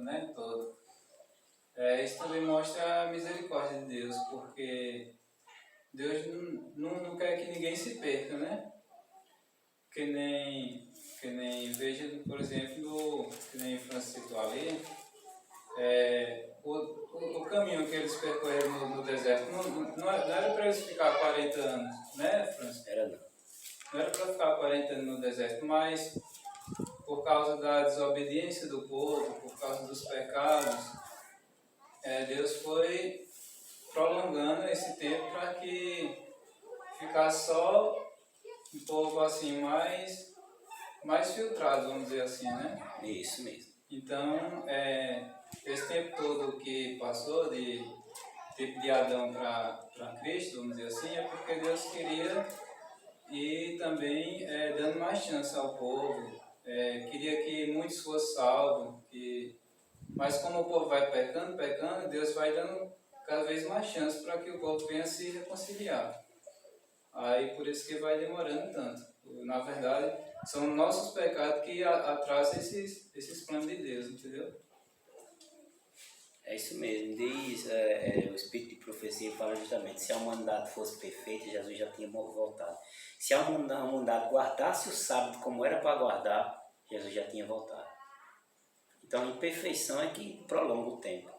né, todo. Isso também mostra a misericórdia de Deus, porque Deus não quer que ninguém se perca, né? Que nem veja, por exemplo, que nem Francisco ali, o caminho que eles percorreram no deserto não era para eles ficar 40 anos, né, Francisco? Era não. Não era para ficar 40 anos no deserto, mas por causa da desobediência do povo, por causa dos pecados, Deus foi prolongando esse tempo para que ficasse só um povo assim mais filtrado, vamos dizer assim, né? Isso mesmo. Então, esse tempo todo que passou de tempo de Adão para Cristo, vamos dizer assim, é porque Deus queria e também dando mais chance ao povo, queria que muitos fossem salvos, mas como o povo vai pecando, Deus vai dando cada vez mais chance para que o povo venha se reconciliar. Aí por isso que vai demorando tanto. Na verdade, são nossos pecados que atrasam esses planos de Deus, entendeu? É isso mesmo. Diz, o Espírito de Profecia fala justamente, se a humanidade fosse perfeita, Jesus já tinha voltado. Se a humanidade guardasse o sábado como era para guardar, Jesus já tinha voltado. Então a imperfeição é que prolonga o tempo.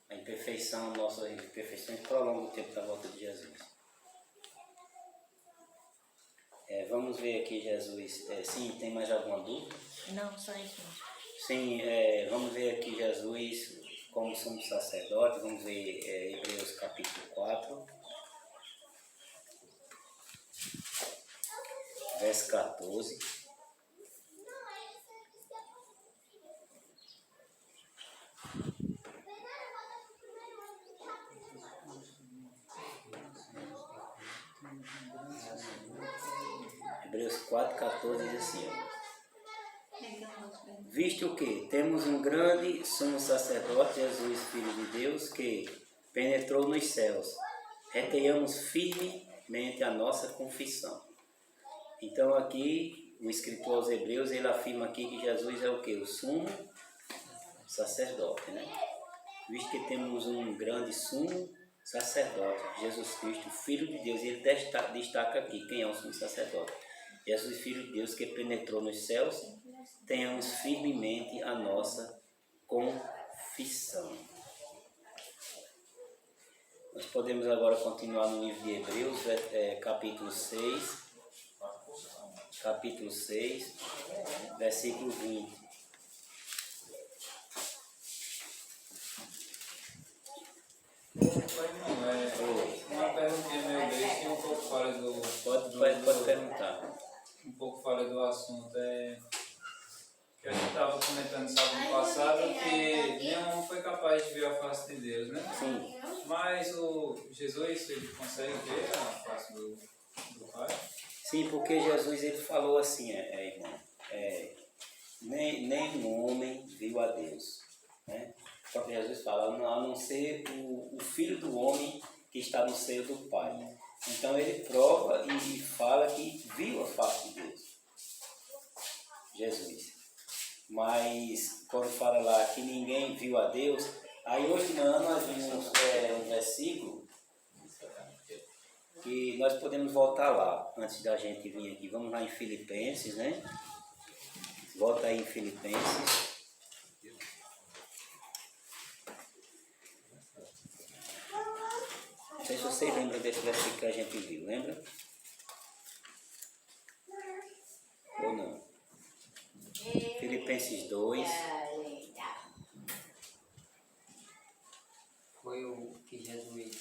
A imperfeição, nossas imperfeições prolongam o tempo da volta de Jesus. Vamos ver aqui Jesus. Sim, tem mais alguma dúvida? Não, só isso. Sim, vamos ver aqui Jesus como sumo sacerdote. Vamos ver Hebreus capítulo 4, verso 14. Hebreus 4, 14 diz assim, visto que temos um grande sumo sacerdote, Jesus, Filho de Deus, que penetrou nos céus, retenhamos firmemente a nossa confissão. Então aqui, o escritor aos Hebreus, ele afirma aqui que Jesus é o quê? O sumo sacerdote, né? Visto que temos um grande sumo sacerdote, Jesus Cristo, Filho de Deus, e ele destaca aqui quem é o sumo sacerdote. Jesus, Filho de Deus, que penetrou nos céus, tenhamos firmemente a nossa confissão. Nós podemos agora continuar no livro de Hebreus, capítulo 6, versículo 20. Uma perguntinha meio besta e um pouco fora do... Pode perguntar. Um pouco fora do assunto. Que a gente estava comentando sábado passado que nenhum foi capaz de ver a face de Deus, né? Sim. Mas o Jesus, ele consegue ver a face do Pai? Sim, porque Jesus ele falou assim, irmão, nem um homem viu a Deus, né? O próprio Jesus fala, a não ser o Filho do Homem que está no seio do Pai. Então ele prova e fala que viu a face de Deus, Jesus. Mas quando fala lá que ninguém viu a Deus, aí hoje de manhã nós vimos um versículo que nós podemos voltar lá, antes da gente vir aqui. Vamos lá em Filipenses, né? Volta aí em Filipenses. Não sei se vocês lembram desse versículo que a gente viu, lembra? Ou não? Filipenses 2. Foi o que Jesus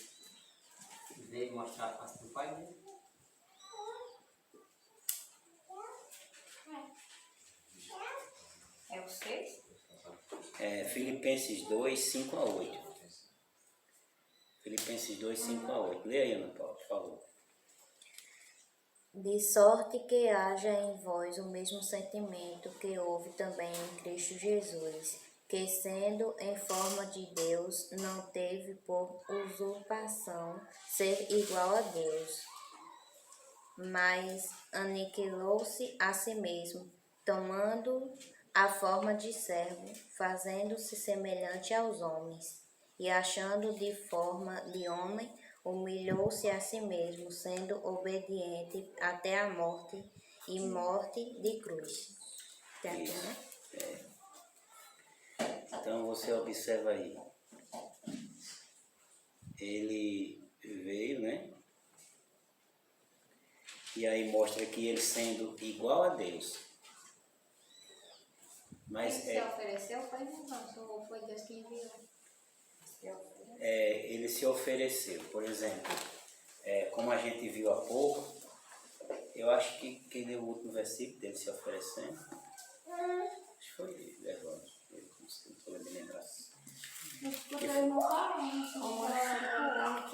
veio mostrar a face do Pai, né? É o 6? Filipenses 2, 5 a 8. Filipenses 2, 5 a 8. Lê aí, Ana Paula, por favor. De sorte que haja em vós o mesmo sentimento que houve também em Cristo Jesus, que sendo em forma de Deus, não teve por usurpação ser igual a Deus, mas aniquilou-se a si mesmo, tomando a forma de servo, fazendo-se semelhante aos homens, e achando de forma de homem, humilhou-se a si mesmo, sendo obediente até a morte e morte de cruz. Tá aqui, Isso. né? Então você observa aí. Ele veio, né? E aí mostra que ele sendo igual a Deus. Mas Ele se ofereceu, foi ou foi Deus que enviou? ele se ofereceu. Por exemplo, como a gente viu há pouco, eu acho que quem deu o último versículo dele se oferecendo, acho que foi Evandro, não estou me lembrar.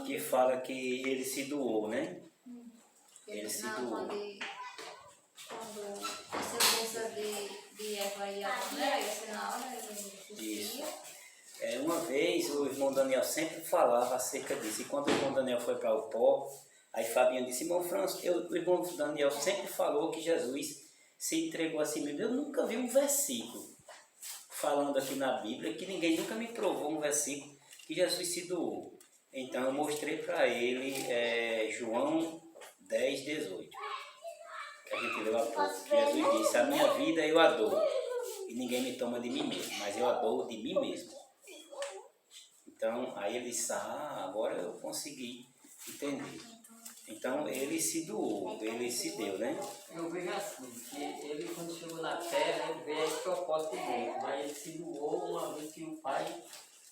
Que fala que ele se doou, né? Ele se doou. Quando você pensa de Eva e Adão, né? Esse na hora ele Isso. Uma vez o irmão Daniel sempre falava acerca disso, e quando o irmão Daniel foi para o pó, aí Fabinho disse: irmão Franço, o irmão Daniel sempre falou que Jesus se entregou a si mesmo. Eu nunca vi um versículo falando aqui na Bíblia, que ninguém nunca me provou um versículo que Jesus se doou. Então eu mostrei para ele João 10, 18, que a gente leu há pouco. Jesus disse: a minha vida eu a dou, e ninguém me toma de mim mesmo, mas eu a dou de mim mesmo. Então, aí ele disse: agora eu consegui entender. Então, ele se doou, ele se deu, né? Eu vejo assim, que ele quando chegou na terra, ele veio esse propósito dele, mas ele se doou uma vez que o Pai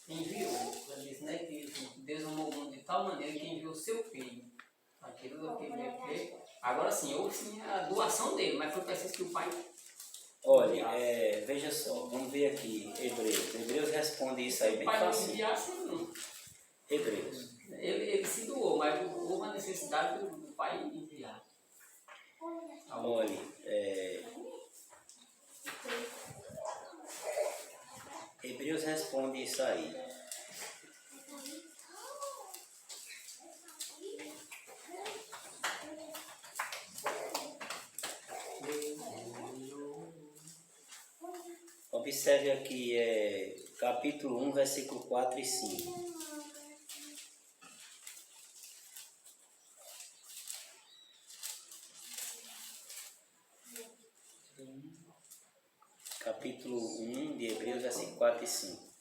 enviou. Ele disse, né, que Deus amou o mundo de tal maneira que enviou seu filho. Aquilo que ele veio ver. Agora sim, houve sim a doação dele, mas foi preciso que o Pai... Olha, veja só, vamos ver aqui, Hebreus. Hebreus responde isso aí bem fácil. O Pai fácil. enviasse, não. Hebreus. Ele se doou, mas houve a necessidade do Pai enviar. Olha, Hebreus responde isso aí. Observe aqui, capítulo 1, versículo 4 e 5. Capítulo 1 de Hebreus, versículo 4 e 5.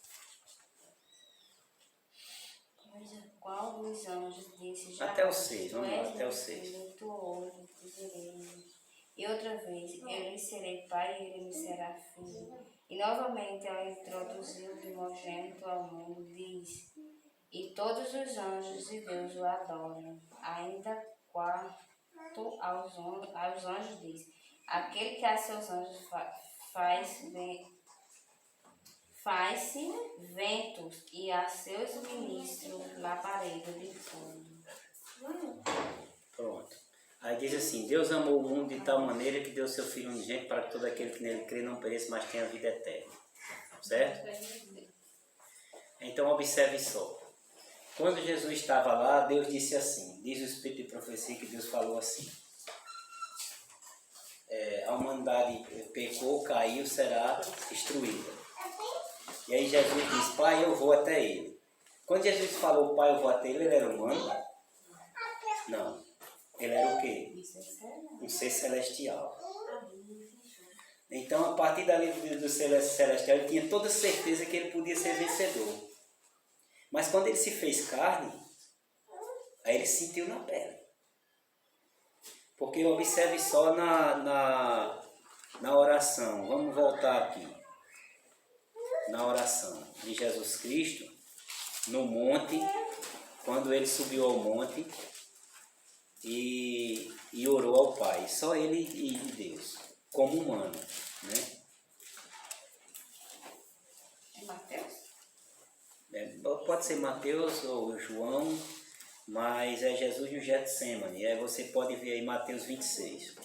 Qual dos anjos disse já? Até o 6, vamos lá, até o 6. Tu hoje te verei. E outra vez, eu lhe serei pai e ele me será filho. E novamente ela introduziu o primogênito ao mundo, diz: e todos os anjos de Deus o adoram. Ainda quarto aos anjos diz: aquele que a seus anjos faz-se ventos e a seus ministros labareda de fogo. Pronto. Aí diz assim: Deus amou o mundo de tal maneira que deu seu Filho unigênito para que todo aquele que nele crê não pereça, mas tenha vida eterna. Certo? Então observe só. Quando Jesus estava lá, Deus disse assim, diz o Espírito de Profecia que Deus falou assim: a humanidade pecou, caiu, será destruída. E aí Jesus disse: Pai, eu vou até ele. Quando Jesus falou: Pai, eu vou até ele, ele era humano? Não. Ele era o quê? Um ser celestial. Então, a partir dali do ser celestial, ele tinha toda certeza que ele podia ser vencedor. Mas quando ele se fez carne, aí ele sentiu na pele. Porque observe só na oração. Vamos voltar aqui. Na oração de Jesus Cristo, no monte, quando ele subiu ao monte e orou ao Pai. Só ele e Deus, como humano, né? Mateus? Pode ser Mateus ou João, mas é Jesus no Getsemane. Aí você pode ver aí Mateus 26.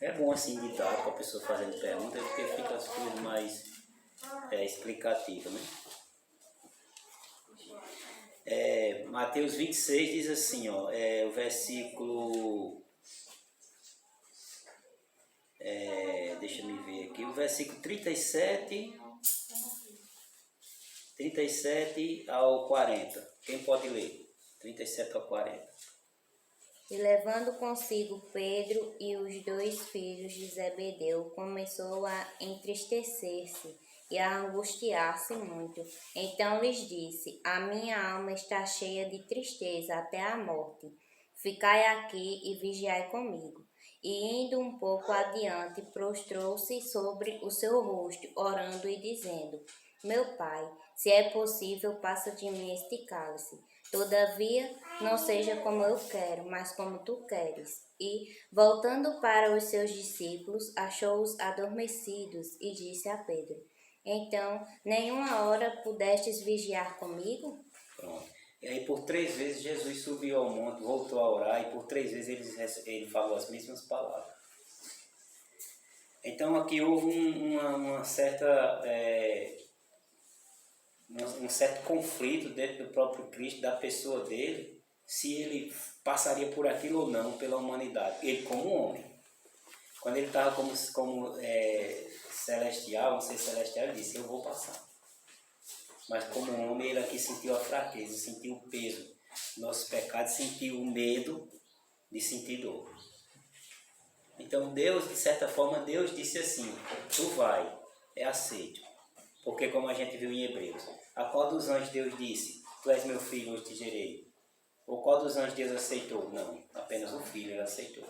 É bom assim de dar para a pessoa fazendo perguntas, porque fica as coisas mais explicativas, né? Mateus 26 diz assim, ó, o versículo deixa eu me ver aqui, o versículo 37 ao 40. Quem pode ler? 37 ao 40. E levando consigo Pedro e os 2 filhos de Zebedeu, começou a entristecer-se e a angustiar-se muito. Então lhes disse: A minha alma está cheia de tristeza até a morte. Ficai aqui e vigiai comigo. E indo um pouco adiante, prostrou-se sobre o seu rosto, orando e dizendo: Meu pai, se é possível, passa de mim este cálice. Todavia, não seja como eu quero, mas como tu queres. E, voltando para os seus discípulos, achou-os adormecidos e disse a Pedro: Então, nenhuma hora pudestes vigiar comigo? Pronto. E aí por 3 vezes Jesus subiu ao monte, voltou a orar e por 3 vezes ele falou as mesmas palavras. Então aqui houve uma certa... um certo conflito dentro do próprio Cristo, da pessoa dele, se ele passaria por aquilo ou não pela humanidade, ele como homem. Quando ele estava como celestial, um ser celestial, ele disse: eu vou passar. Mas como homem, ele aqui sentiu a fraqueza, sentiu o peso dos nossos pecados, sentiu o medo de sentir dor. Então Deus, de certa forma, Deus disse assim: tu vai, é aceito. Porque como a gente viu em Hebreus, a qual dos anjos Deus disse: tu és meu filho, hoje te gerei? Ou qual dos anjos Deus aceitou? Não, apenas o filho ele aceitou.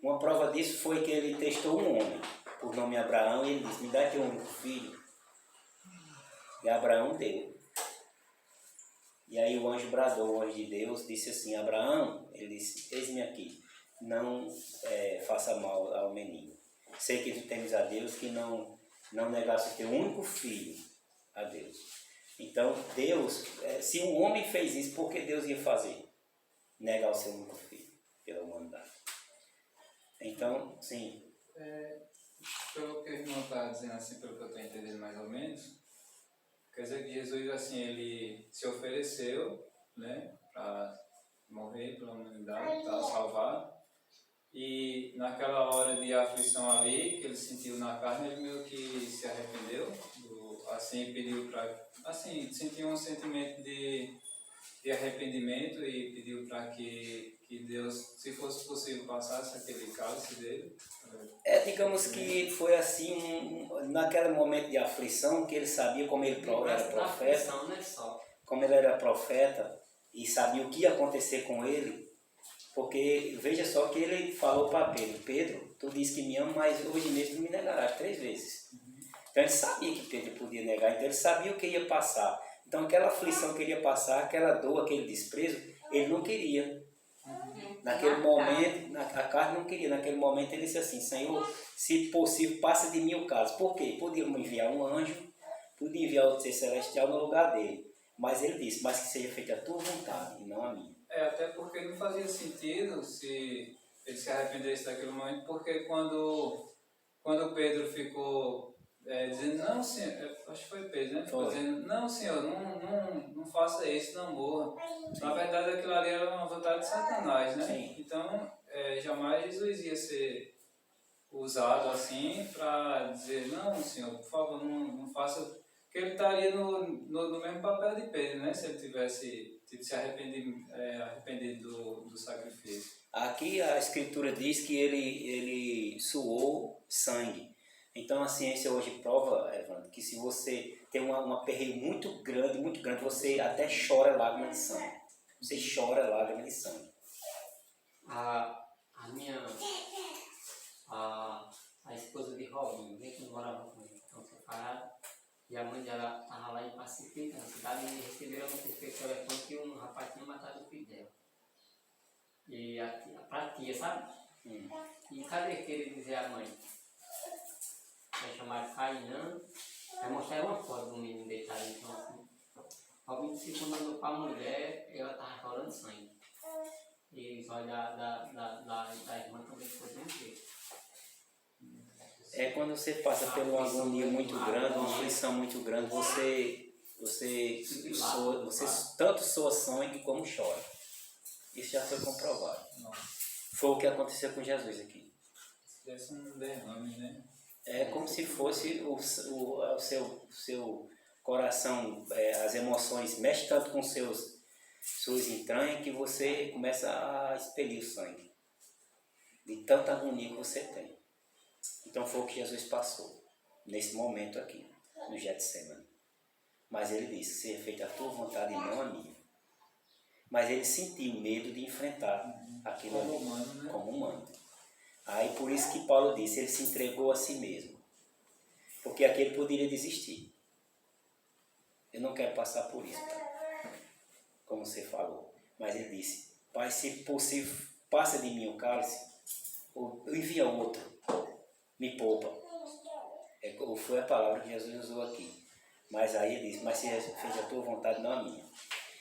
Uma prova disso foi que ele testou um homem, por nome Abraão, e ele disse: me dá teu único filho. E Abraão deu. E aí o anjo bradou, o anjo de Deus, disse assim: Abraão, ele disse: eis-me aqui, não faça mal ao menino. Sei que tu temes a Deus, que não negasse o teu único filho a Deus. Então Deus, se um homem fez isso, por que Deus ia fazer? Negar o seu único filho pela humanidade. Então, sim. Pelo que o irmão está dizendo, assim, pelo que eu estou entendendo mais ou menos, quer dizer que Jesus, assim, ele se ofereceu, né, para morrer pela humanidade, para salvar. E naquela hora de aflição ali, que ele sentiu na carne, ele meio que se arrependeu, assim, pediu para, assim, sentiu um sentimento de arrependimento e pediu para que Deus, se fosse possível, passasse aquele cálice dele. Digamos que foi assim, naquele momento de aflição, que ele sabia como ele era profeta, como ele era profeta e sabia o que ia acontecer com ele, porque veja só que ele falou para Pedro: Pedro, tu disse que me ama, mas hoje mesmo tu me negarás 3 vezes. Então ele sabia que Pedro podia negar, então ele sabia o que ia passar. Então aquela aflição que ele ia passar, aquela dor, aquele desprezo, ele não queria. Naquele momento, a carne não queria. Naquele momento ele disse assim: Senhor, se possível, passa de mim o cálice. Por quê? Podia enviar um anjo, podia enviar outro ser celestial no lugar dele. Mas ele disse: mas que seja feita a tua vontade e não a minha. Até porque não fazia sentido se ele se arrependesse daquele momento, porque quando Pedro ficou dizendo: não, senhor, acho que foi Pedro, né? Ficou dizendo: não, senhor, não faça isso, não morra. Sim. Na verdade, aquilo ali era uma vontade de Satanás, né? Sim. Então, jamais Jesus ia ser usado assim para dizer: não, senhor, por favor, não faça. Porque ele estaria no mesmo papel de Pedro, né? Se ele tivesse se arrependido do sacrifício. Aqui a Escritura diz que ele suou sangue. Então a ciência hoje prova, Evandro, que se você tem um aperreio muito grande, você até chora lágrimas de sangue. Você chora lágrimas de sangue. A esposa de Robinho, que morava com ele, estão separados, e a mãe dela estava lá em Pacifica, na cidade, e receberam a notícia pelo telefone que um rapaz tinha matado o filho dela. E pra tia, sabe? E cadê que ele dizia à mãe? Vai chamar Cainã, vai mostrar uma foto do menino deitado, então assim. Robinho se mandou para a mulher, ela estava chorando sangue. E os olhos da irmã também foi bem feio. Quando você passa por uma agonia muito grande, uma aflição muito grande, você tanto soa sangue como chora. Isso já foi comprovado. Foi o que aconteceu com Jesus aqui. Tivesse um derrame, né? É como se fosse o seu coração, as emoções mexem tanto com suas entranhas que você começa a expelir o sangue. De tanta agonia que você tem. Então foi o que Jesus passou, nesse momento aqui, no Getsemane. Mas ele disse, seja feita a tua vontade e não a minha. Mas ele sentiu medo de enfrentar aquilo Como ali, humano, né? como humano. Aí por isso que Paulo disse, ele se entregou a si mesmo. Porque aqui ele poderia desistir. Eu não quero passar por isso, Pai, como você falou. Mas ele disse, Pai, se possível, passa de mim o cálice, ou envia outro, me poupa. Foi a palavra que Jesus usou aqui. Mas aí ele disse, mas seja feita a tua vontade, não a minha.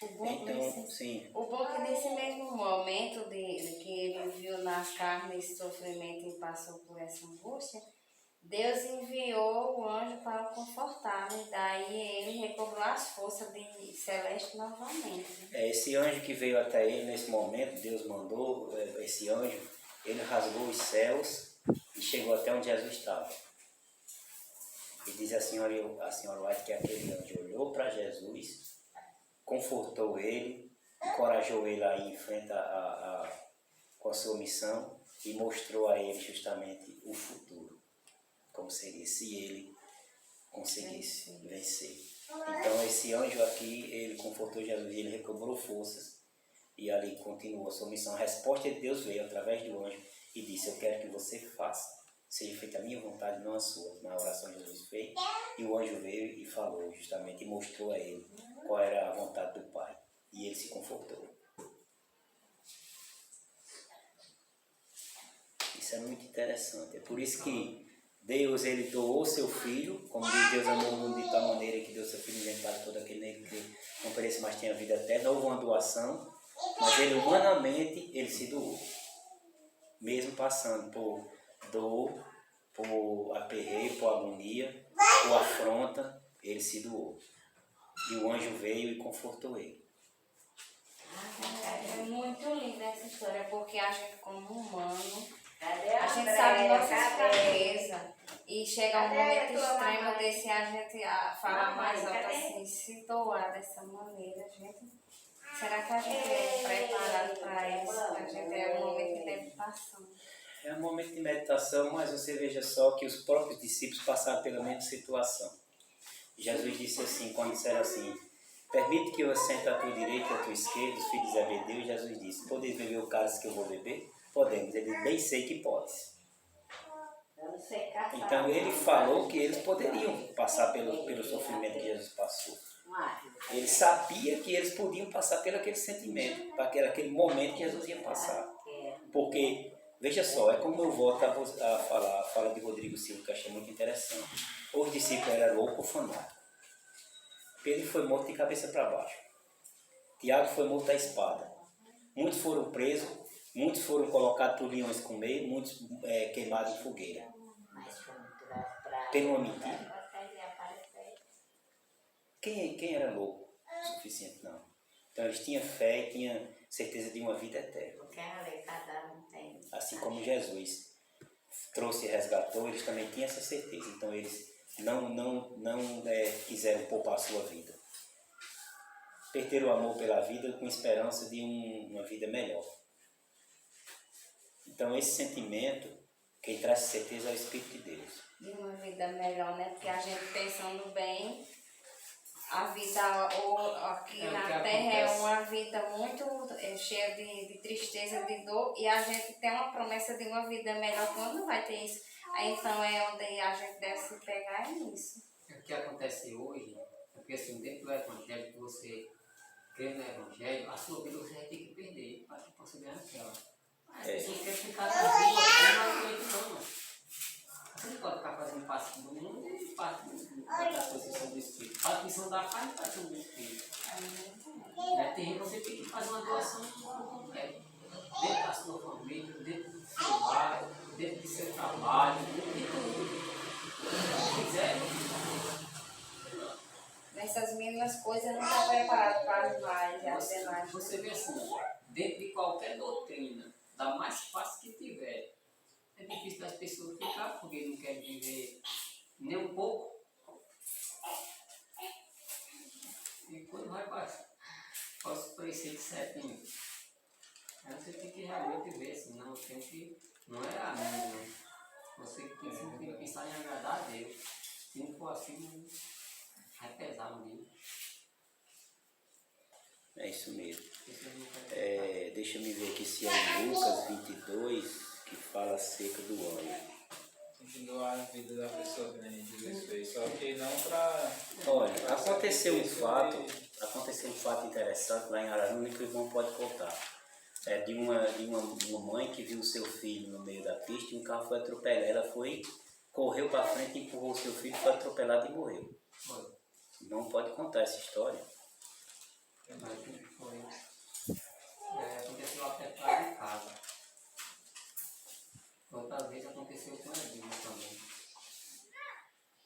Então, sim. O bom é que nesse mesmo momento que ele viu na carne esse sofrimento e passou por essa angústia, Deus enviou o anjo para o confortar, e daí ele recobrou as forças de celeste novamente. Esse anjo que veio até ele nesse momento, Deus mandou esse anjo, ele rasgou os céus e chegou até onde Jesus estava. E diz a senhora White que aquele anjo olhou para Jesus, confortou ele, encorajou ele a ir em frente com a sua missão e mostrou a ele justamente o futuro, como seria se ele conseguisse vencer. Então esse anjo aqui, ele confortou Jesus, ele recobrou forças e ali continuou a sua missão. A resposta de Deus veio através do anjo e disse, eu quero que você faça, seja feita a minha vontade, não a sua. Na oração Jesus fez e o anjo veio e falou justamente, e mostrou a ele qual era a vontade do Pai. E ele se confortou. Isso é muito interessante. É por isso que Deus, ele doou seu Filho, como diz, Deus amou o mundo de tal maneira que deu seu Filho inventado todo aquele nele que não pereça, mas tenha vida eterna. Houve uma doação, mas ele humanamente, ele se doou. Mesmo passando por dor, por aperreio, por agonia, por afronta, ele se doou. E o anjo veio e confortou ele. É muito linda essa história, porque a gente como humano, a gente sabe nossas fraquezas e chega um momento extremo desse a gente fala mais alto assim, se doar dessa maneira, será que a gente é preparado para isso? A gente é um momento que deve passar. É um momento de meditação, mas você veja só que os próprios discípulos passaram pela mesma situação. Jesus disse assim, quando disseram assim, permite que eu assente à tua direita e à tua esquerda, os filhos de Zebedeu. Jesus disse, podeis beber o cálice que eu vou beber? Podemos. Ele disse, bem sei que podes. Então ele falou que eles poderiam passar pelo sofrimento que Jesus passou. Ele sabia que eles podiam passar pelo aquele sentimento, para aquele momento que Jesus ia passar. Porque, veja só, é como eu volto a falar, a fala de Rodrigo Silva, que eu achei muito interessante. Os discípulos eram loucos ou fanáticos. Pedro foi morto de cabeça para baixo. Tiago foi morto à espada. Muitos foram presos, muitos foram colocados por leões comer, muitos queimados em fogueira. Pelo uma mentira. Quem era louco o suficiente? Não. Então eles tinham fé e tinham certeza de uma vida eterna. Assim como Jesus trouxe e resgatou, eles também tinham essa certeza. Então eles não quiseram poupar a sua vida. Perderam o amor pela vida com esperança de uma vida melhor. Então esse sentimento, quem traz certeza é o Espírito de Deus. De uma vida melhor, né? Porque a gente pensando bem, a vida aqui na Terra é uma vida muito cheia de tristeza, de dor, e a gente tem uma promessa de uma vida melhor quando vai ter isso. Aí, então é onde a gente deve se pegar nisso. O que acontece hoje é porque assim, dentro do Evangelho, que você crê no Evangelho, a sua vida você vai ter que perder para que possa ganhar aquela. As pessoas querem ficar com a vida, não aguento não. Você não pode ficar fazendo parte do mundo e parte da posição do Espírito. Parte que são da carne e parte do Espírito. Tem gente que você tem que fazer uma doação completa. Dentro da sua família, dentro do seu lar, dentro do seu trabalho, dentro de tudo. Se quiser, Nessas mínimas coisas não está preparado para as mais e as demais. você vê assim, dentro de qualquer doutrina, da mais fácil que tiver, é difícil das pessoas ficar, porque não querem viver nem um pouco. E quando vai para os preceitos certinhos, aí você tem que realmente ver, senão tem que. Não é a minha, não. Você tem que pensar em agradar a Deus. Se não for assim, vai pesar mesmo. É isso mesmo. Você não quer Deixa eu me ver aqui se é Lucas 22 que fala acerca do anjo. Tem que doar a vida da pessoa que nem Jesus fez, só que não para... Olha, aconteceu um fato interessante lá em Araruna que o irmão pode contar. É de uma mãe que viu o seu filho no meio da pista e um carro foi atropelar. Ela correu para frente, empurrou o seu filho, foi atropelado e morreu. Não pode contar essa história. Aconteceu até atrás de casa. Outra vez aconteceu com a Edilma também.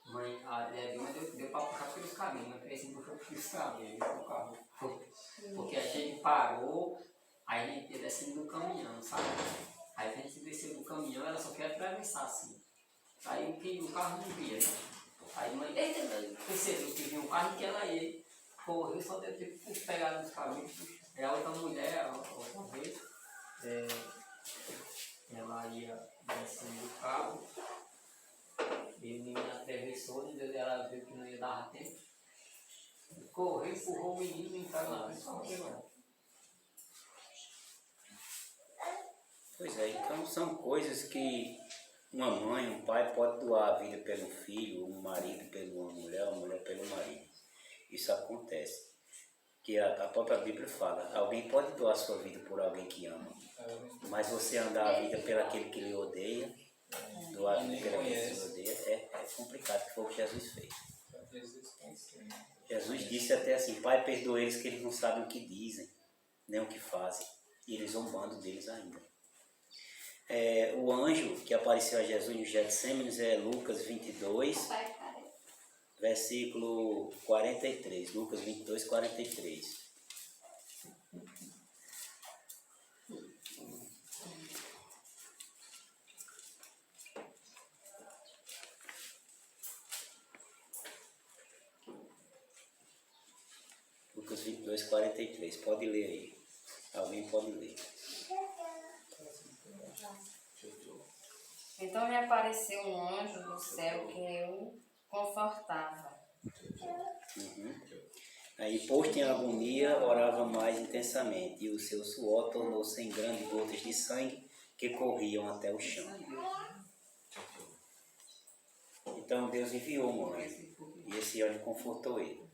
Mãe, a Edilma deu para puxar pelos caminhos, mas fez assim, puxou pelos caminhos, o carro. Porque a gente parou, aí a gente ia descendo do caminhão, sabe? Aí a gente desceu do caminhão, ela só queria atravessar assim. Aí o carro não via, né? Aí a mãe, percebeu que vinha um carro e que ela ia. Correu, só deu tempo de pegar nos caminhos. E a outra mulher, outra vez, ela ia descendo do carro, e o menino atravessou, e ela viu que não ia dar tempo. Correu, empurrou o menino e entrou lá. Pois é, então são coisas que uma mãe, um pai pode doar a vida pelo filho, um marido pela mulher, uma mulher pelo marido. Isso acontece. Que a própria Bíblia fala, alguém pode doar sua vida por alguém que ama, mas você andar a vida pelo aquele que lhe odeia, doar a vida pelo aquele que lhe odeia, é complicado, que foi o que Jesus fez. Jesus disse até assim, Pai, perdoa eles que eles não sabem o que dizem, nem o que fazem, e eles zombando deles ainda. O anjo que apareceu a Jesus no Getsêmenes é Lucas 22, versículo 43, Lucas 22, 43. Lucas 22, 43. Pode ler aí. Alguém pode ler. Então me apareceu um anjo do céu que eu confortava. Aí, posto em agonia, orava mais intensamente, e o seu suor tornou-se em grandes gotas de sangue que corriam até o chão. Então Deus enviou um anjo, e esse anjo confortou ele.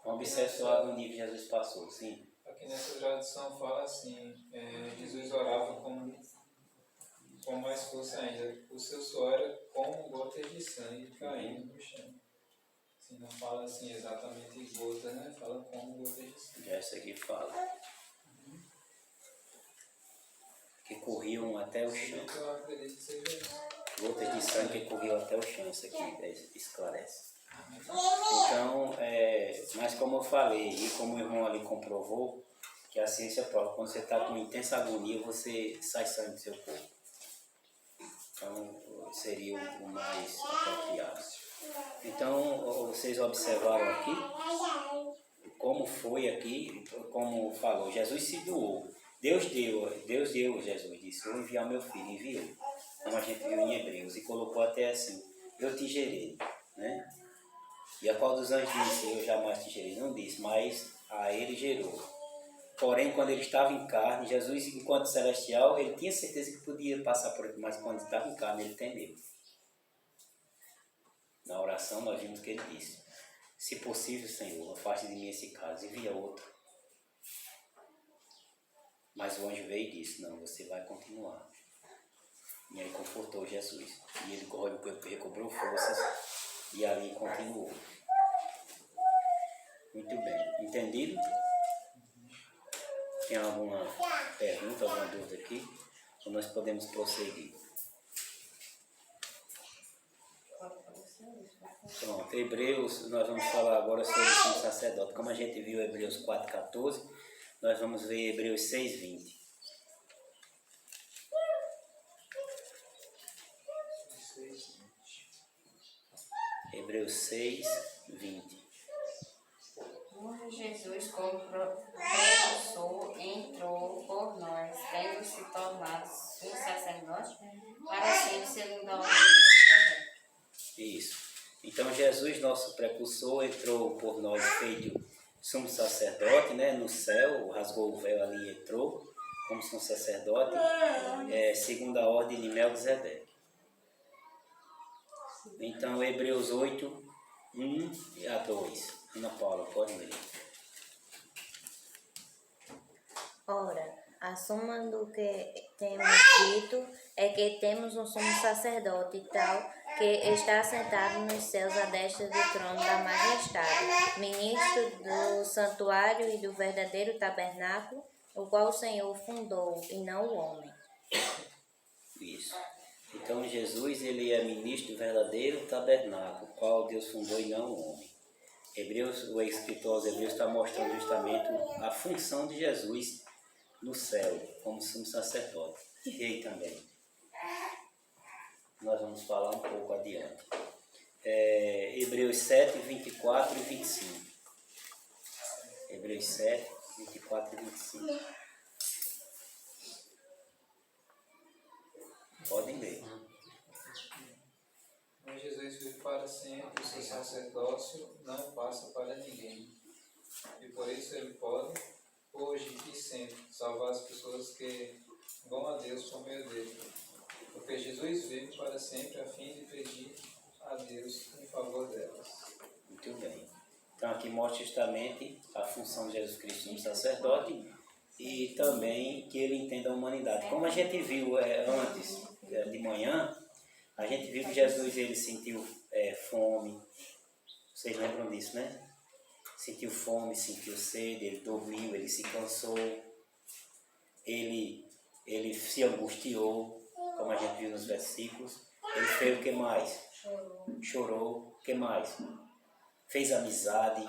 Observe só a agonia que Jesus passou, sim. Aqui nessa tradição fala assim, Jesus orava com mais força ainda. O seu suor era como gotas de sangue caindo no chão. Assim, não fala assim exatamente gotas, né? Fala como gotas de sangue. Essa aqui fala. Que corriam até o chão. Eu acredito que seja isso. Gotas de sangue que corriam até o chão, isso aqui esclarece. Então, mas como eu falei, e como o irmão ali comprovou, que a ciência prova, quando você está com intensa agonia, você sai sangue do seu corpo. Então, seria o mais apropriado. Então, vocês observaram aqui como foi aqui, como falou, Jesus se doou. Deus deu, Jesus disse, eu vou enviar meu filho, enviou. Como a gente viu em Hebreus, e colocou até assim, eu te gerei, né? E a qual dos anjos disse, eu jamais te gerei? Não disse, mas a ele gerou. Porém, quando ele estava em carne, Jesus, enquanto celestial, ele tinha certeza que podia passar por aqui, mas quando estava em carne, ele temeu. Na oração, nós vimos que ele disse, se possível, Senhor, afaste de mim esse caso, envia outro. Mas o anjo veio e disse, não, você vai continuar. E aí confortou Jesus. E ele recobrou forças e ali continuou. Muito bem. Entendido? Tem alguma pergunta, alguma dúvida aqui? Ou nós podemos prosseguir? Pronto, Hebreus, nós vamos falar agora sobre o sumo sacerdote. Como a gente viu Hebreus 4,14, nós vamos ver Hebreus 6,20. Hebreus 6, 20. Jesus, como precursor, entrou por nós, tendo se tornado um sacerdote, para sempre segundo a ordem da Isso. Então Jesus, nosso precursor, entrou por nós feito sumo sacerdote, né, no céu, rasgou o véu ali e entrou como sumo sacerdote, segundo a ordem de Melquisedeque. Então Hebreus 8, 1 a 2. Ana Paula, pode ler. Ora, a suma do que temos dito é que temos um sumo sacerdote tal que está sentado nos céus à destra do trono da majestade, ministro do santuário e do verdadeiro tabernáculo, o qual o Senhor fundou e não o homem. Isso. Então Jesus, ele é ministro do verdadeiro tabernáculo, o qual Deus fundou e não o homem. O escritor aos Hebreus está mostrando justamente a função de Jesus no céu, como sumo sacerdote. E rei também. Nós vamos falar um pouco adiante. Hebreus 7, 24 e 25. Hebreus 7, 24 e 25. Podem ler. Mas Jesus vive para sempre, o seu sacerdócio não passa para ninguém. E por isso ele pode, hoje e sempre, salvar as pessoas que vão a Deus por meio dele. Porque Jesus vive para sempre a fim de pedir a Deus em favor delas. Muito bem. Então aqui mostra justamente a função de Jesus Cristo como sacerdote e também que ele entenda a humanidade. Como a gente viu antes de manhã, a gente viu que Jesus ele sentiu fome. Vocês lembram disso, né? Sentiu fome, sentiu sede, ele dormiu, ele se cansou, ele se angustiou, como a gente viu nos versículos. Ele fez o que mais? Chorou. O que mais? Fez amizade,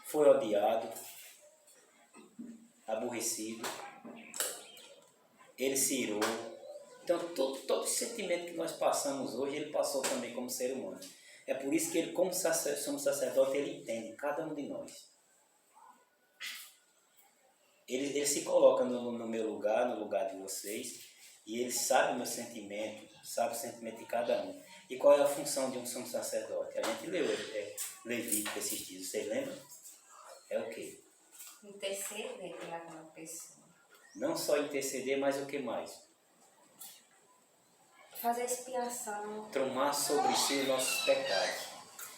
foi odiado, aborrecido, ele se irou. Então todo esse sentimento que nós passamos hoje, ele passou também como ser humano. É por isso que ele, como somos sacerdote, ele entende cada um de nós. Ele se coloca no meu lugar, no lugar de vocês, e ele sabe o meu sentimento, sabe o sentimento de cada um. E qual é a função de um sumo sacerdote? A gente leu Levítico esses dias, vocês lembram? É o quê? interceder pela pessoa. Não só interceder, mas o que mais? Fazer expiação. Tomar sobre si os nossos pecados.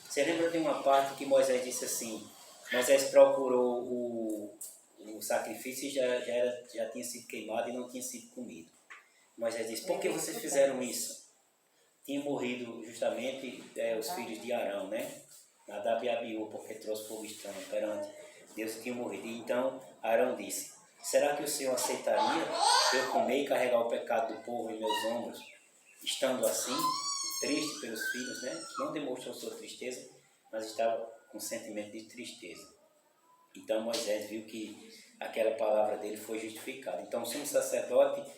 Você lembra de uma parte que Moisés disse assim, Moisés procurou o sacrifício e já tinha sido queimado e não tinha sido comido. Moisés disse, por que vocês fizeram isso? Tinham morrido justamente os filhos de Arão, né? Nadab e Abiú, porque trouxe fogo estranho perante Deus que tinha morrido. E então Arão disse, será que o Senhor aceitaria eu comer e carregar o pecado do povo em meus ombros, estando assim, triste pelos filhos, né? Não demonstrou sua tristeza, mas estava com sentimento de tristeza. Então Moisés viu que aquela palavra dele foi justificada. Então o sumo sacerdote,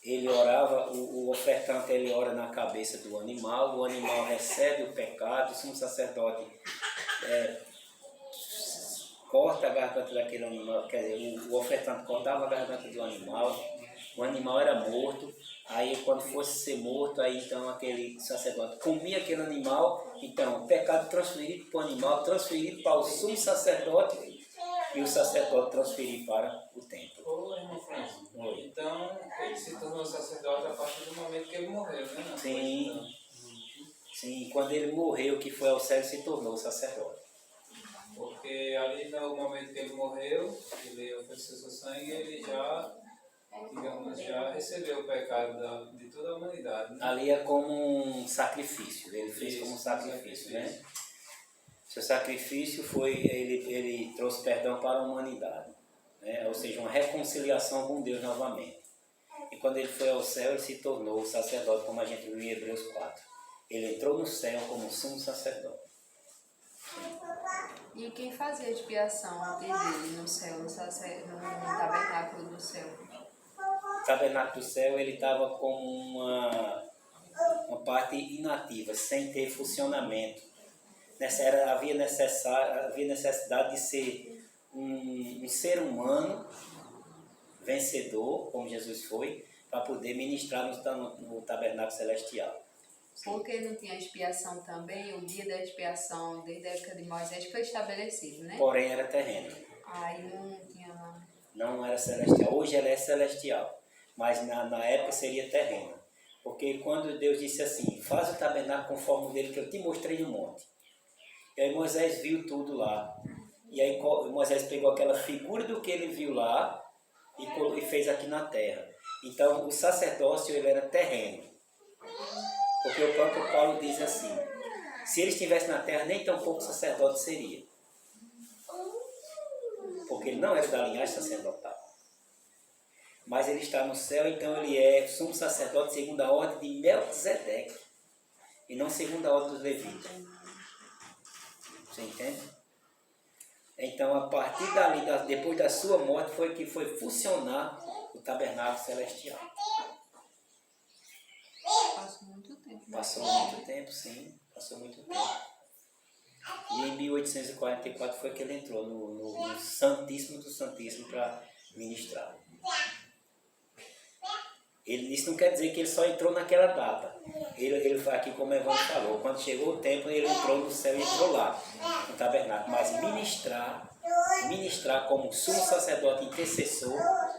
ele orava, o ofertante ele ora na cabeça do animal, o animal recebe o pecado, o sumo sacerdote corta a garganta daquele animal, quer dizer, o ofertante cortava a garganta do animal, o animal era morto, aí quando fosse ser morto, aí então aquele sacerdote comia aquele animal, então o pecado transferido para o animal, transferido para o sumo sacerdote, e o sacerdote transferir para o templo. Ô, irmão Francisco, então ele se tornou sacerdote a partir do momento que ele morreu, né? Sim, sim, quando ele morreu, que foi ao céu, se tornou sacerdote. Porque ali no momento que ele morreu, ele ofereceu seu sangue, ele já, digamos, já recebeu o pecado de toda a humanidade, né? Ali é como um sacrifício, ele fez Isso, como um sacrifício, né? Seu sacrifício foi, ele trouxe perdão para a humanidade, né? Ou seja, uma reconciliação com Deus novamente. E quando ele foi ao céu, ele se tornou sacerdote, como a gente viu em Hebreus 4. Ele entrou no céu como sumo sacerdote. E quem fazia expiação antes dele no céu, no tabernáculo do céu? O tabernáculo do céu, ele estava como uma parte inativa, sem ter funcionamento. Havia necessidade de ser um ser humano vencedor, como Jesus foi, para poder ministrar no tabernáculo celestial. Porque não tinha expiação também, o dia da expiação, desde a época de Moisés, foi estabelecido, né? Porém, era terreno. Aí não tinha... Não era celestial. Hoje ela é celestial, mas na época seria terreno. Porque quando Deus disse assim, faz o tabernáculo conforme o dele que eu te mostrei no monte. E aí Moisés viu tudo lá. E aí Moisés pegou aquela figura do que ele viu lá e fez aqui na terra. Então o sacerdócio ele era terreno. Porque o próprio Paulo diz assim, se ele estivesse na terra, nem tão pouco sacerdote seria. Porque ele não era da linhagem sacerdotal. Mas ele está no céu, então ele é sumo sacerdote segundo a ordem de Melquisedeque. E não segundo a ordem dos levitas. Você entende? Então, a partir dali, depois da sua morte, foi que foi funcionar o tabernáculo celestial. Passou muito tempo. Passou muito tempo, sim. Passou muito tempo. E em 1844 foi que ele entrou no Santíssimo do Santíssimo para ministrar. Isso não quer dizer que ele só entrou naquela data. Ele foi aqui, como Evandro falou, quando chegou o tempo, ele entrou no céu e entrou lá, no tabernáculo. Mas ministrar como sumo sacerdote intercessor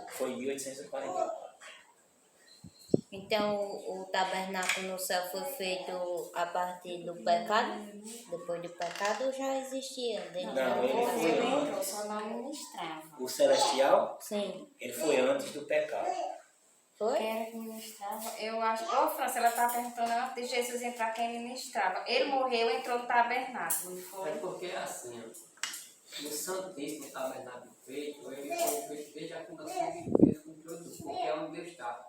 foi em 1844. Então o tabernáculo no céu foi feito a partir do pecado? Depois do pecado já existia? Não, ele foi Ele antes. entrou, só não ministrava. O celestial, Sim. ele foi antes do pecado. Foi? Quem era que ministrava? Eu acho. Ô, França, ela estava perguntando antes de Jesus entrar quem ministrava. Ele morreu e entrou no tabernáculo, não É foi? porque assim, ó, o Santíssimo Tabernáculo feito, ele foi feito desde a fundação de Deus com Deus, porque é onde Deus estava.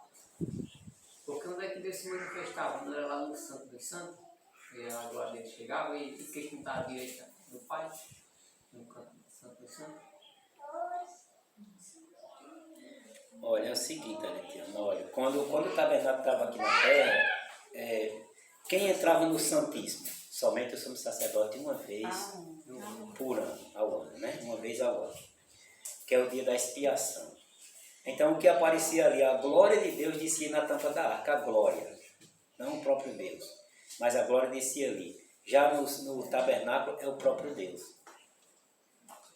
Porque onde é que Deus se manifestava? Não era lá no Santo dos Santos? E a glória dele chegava e quem estava à direita do Pai? No canto do Santo dos Santos? Olha, é o seguinte, Aletiano, olha, quando o tabernáculo estava aqui na terra, quem entrava no Santíssimo? Somente o sumo sacerdote uma vez por ano, ao ano, né? Uma vez ao ano, que é o dia da expiação. Então o que aparecia ali, a glória de Deus descia na tampa da arca, a glória, não o próprio Deus, mas a glória descia ali. Já no tabernáculo é o próprio Deus,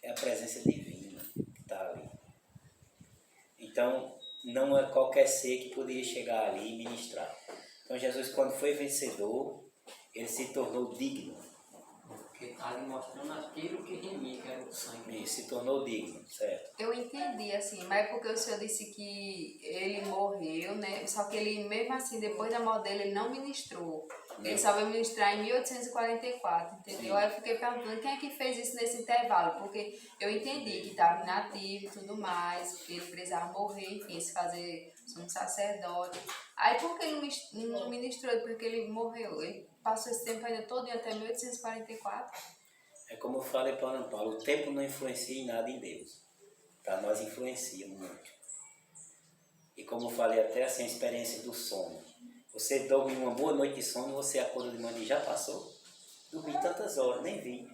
é a presença divina que está ali. Então, não é qualquer ser que poderia chegar ali e ministrar. Então, Jesus, quando foi vencedor, ele se tornou digno. Porque está ali mostrando aquilo que remia, que era o sangue. E se tornou digno, certo? Eu entendi, assim, mas é porque o senhor disse que ele morreu, né? Só que ele, mesmo assim, depois da morte dele, ele não ministrou. Ele só veio ministrar em 1844, entendeu? Sim. Aí eu fiquei perguntando quem é que fez isso nesse intervalo, porque eu entendi que estava inativo e tudo mais, que ele precisava morrer, enfim, se fazer um sacerdote. Aí por que ele não ministrou? Porque ele morreu. Ele passou esse tempo ainda todo até 1844. É como eu falei para Ana Paula, o tempo não influencia em nada em Deus. Para nós influencia muito. E como eu falei até assim, a experiência do sono. Você dorme uma boa noite de sono, você acorda de manhã e já passou. Dormi tantas horas, nem vi.